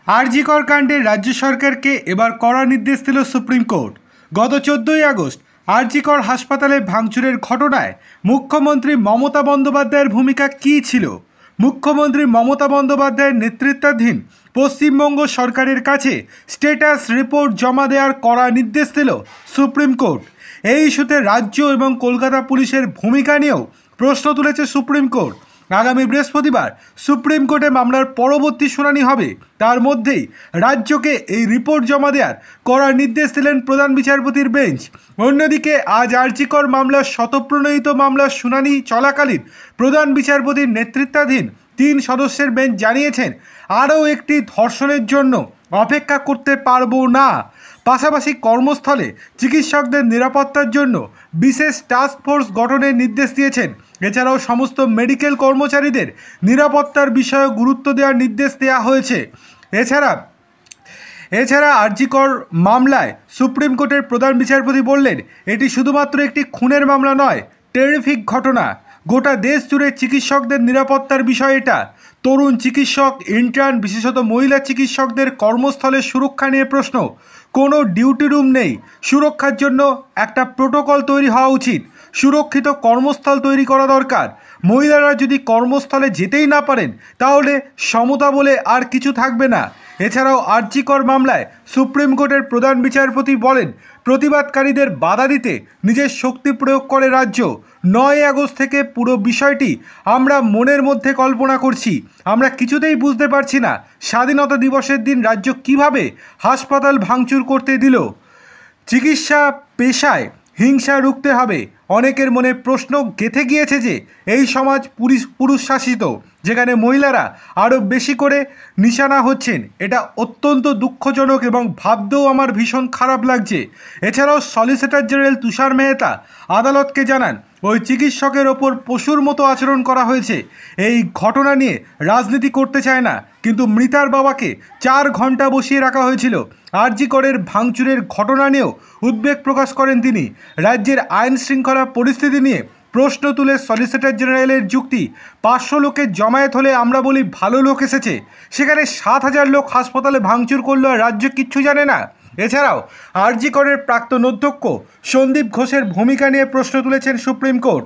RG कर कांडे राज्य सरकार के एबार कड़ा निर्देश दिल सुप्रीम कोर्ट। गत 14 আগস্ট आरजी कर हासपाताले भांगचुरेर घटनाय मुख्यमंत्री ममता बंदोपाध्यायेर भूमिका की छिलो? मुख्यमंत्री ममता बंदोपाध्यायेर नेतृत्वाधीन पश्चिमबंग सरकारेर काछे स्टेटास रिपोर्ट जमा देওয়ার कड़ा निर्देश दिल सुप्रीम कोर्ट। এই ইস্যুতে राज्य এবং কলকাতা পুলিশের ভূমিকা নিয়েও প্রশ্ন তুলেছে সুপ্রিম কোর্ট। आगामी बृहस्पतिवार सुप्रीम कोर्टे मामलार परवर्ती शुनानी होबे, तार मध्येई राज्यके এই रिपोर्ट जमा देওয়ার कड़ा निर्देश दिलेन प्रधान विचारपतिर बेंच। अन्यदिके आज आरजी कर मामलार शतप्रणोदित मामलार शुनानी चलाकालीन प्रधान विचारपतिर नेतृत्वाधीन 3 सदस्येर बेंच जानिয়েছেন आरो एकटी धर्षणेर जन्य अपेक्षा करते पारबो ना। पाशापाशी कर्मस्थले चिकित्सकদের निरापत्तार जन्य विशेष टास्क फोर्स गठনের निर्देश दिएছেন। এছাড়াও সমস্ত মেডিকেল কর্মচারীদের নিরাপত্তার বিষয়ে গুরুত্ব দেওয়ার নির্দেশ দেওয়া হয়েছে। এছাড়া আরজি কর মামলায় সুপ্রিম কোর্টের প্রধান বিচারপতি বললেন, এটি শুধুমাত্র একটি খুনের মামলা নয়, টেরিফিক ঘটনা। গোটা দেশ জুড়ে চিকিৎসকদের নিরাপত্তার বিষয় এটা। তরুণ চিকিৎসক, ইন্টার্ন, বিশেষত মহিলা চিকিৎসকদের কর্মস্থলে সুরক্ষা নিয়ে প্রশ্ন। কোনো ডিউটি রুম নেই, সুরক্ষার জন্য একটা প্রোটোকল তৈরি হওয়া উচিত। সুরক্ষিত কর্মস্থল তৈরি করা দরকার। মহিলারা যদি কর্মস্থলে যেতেই না পারেন তাহলে সমতা বলে আর কিছু থাকবে না। এছাড়াও আরজি কর মামলায় সুপ্রিম কোর্টের প্রধান বিচারপতি বলেন, প্রতিবাদকারীদের বাধা দিতে নিজের শক্তি প্রয়োগ করে রাজ্য। 9 আগস্ট থেকে পুরো বিষয়টি আমরা মনের মধ্যে কল্পনা করছি। আমরা কিছুতেই বুঝতে পারছি না স্বাধীনতা দিবসের দিন রাজ্য কিভাবে হাসপাতাল ভাঙচুর করতে দিল। চিকিৎসা পেশায় হিংসা রুখতে হবে। অনেকের মনে প্রশ্ন গেঁথে গিয়েছে যে এই সমাজ পুরুষ শাসিত, যেখানে মহিলারা আরও বেশি করে নিশানা হচ্ছেন। এটা অত্যন্ত দুঃখজনক এবং ভাবতেও আমার ভীষণ খারাপ লাগছে। এছাড়াও সলিসিটর জেনারেল তুষার মেহতা আদালতকে জানান, ওই চিকিৎসকের ওপর পশুর মতো আচরণ করা হয়েছে। এই ঘটনা নিয়ে রাজনীতি করতে চায় না, কিন্তু মৃতার বাবাকে 4 ঘন্টা বসিয়ে রাখা হয়েছিল। আরজি করের ভাঙচুরের ঘটনা নিয়েও উদ্বেগ প্রকাশ করেন তিনি। রাজ্যের আইন শৃঙ্খলা পরিস্থিতি নিয়ে প্রশ্ন তুলে সলিসিটর জেনারেলের যুক্তি, 500 লোকের জমায়েত হলে আমরা বলি ভালো লোক এসেছে, সেখানে 7000 লোক হাসপাতালে ভাঙচুর করলো আর রাজ্য কিচ্ছু জানে না। এছাড়াও আরজি করের প্রাক্তন অধ্যক্ষ সন্দীপ ঘোষের ভূমিকা নিয়ে প্রশ্ন তুলেছেন সুপ্রিম কোর্ট।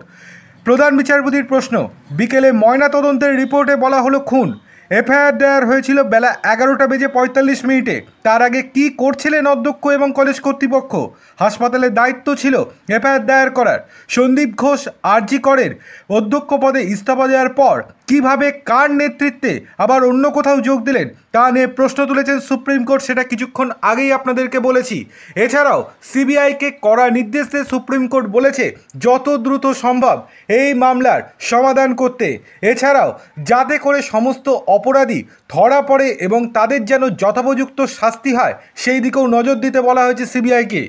প্রধান বিচারপতির প্রশ্ন, বিকেলে ময়নাতদন্তের রিপোর্টে বলা হলো খুন। এফআইআর দায়ের হয়েছিল বেলা 11:45। তার আগে কি করছিলেন অধ্যক্ষ এবং কলেজ কর্তৃপক্ষ? হাসপাতালের দায়িত্ব ছিল এফআইআর দায়ের করার। সন্দীপ ঘোষ আরজি করের অধ্যক্ষ পদে ইস্তফা দেওয়ার পর কিভাবে, কার নেতৃত্বে আবার অন্য কোথাও যোগ দিলেন তা নিয়ে প্রশ্ন তুলেছেন সুপ্রিম কোর্ট, সেটা কিছুক্ষণ আগেই আপনাদেরকে বলেছি। এছাড়াও সিবিআইকে কড়া নির্দেশ দিয়ে সুপ্রিম কোর্ট বলেছে যত দ্রুত সম্ভব এই মামলার সমাধান করতে। এছাড়াও যাতে করে সমস্ত অপরাধী ধরা পড়ে এবং তাদের যেন যথোপযুক্ত শাস্তি হয় সেই দিকেও নজর দিতে বলা হয়েছে সিবিআইকে।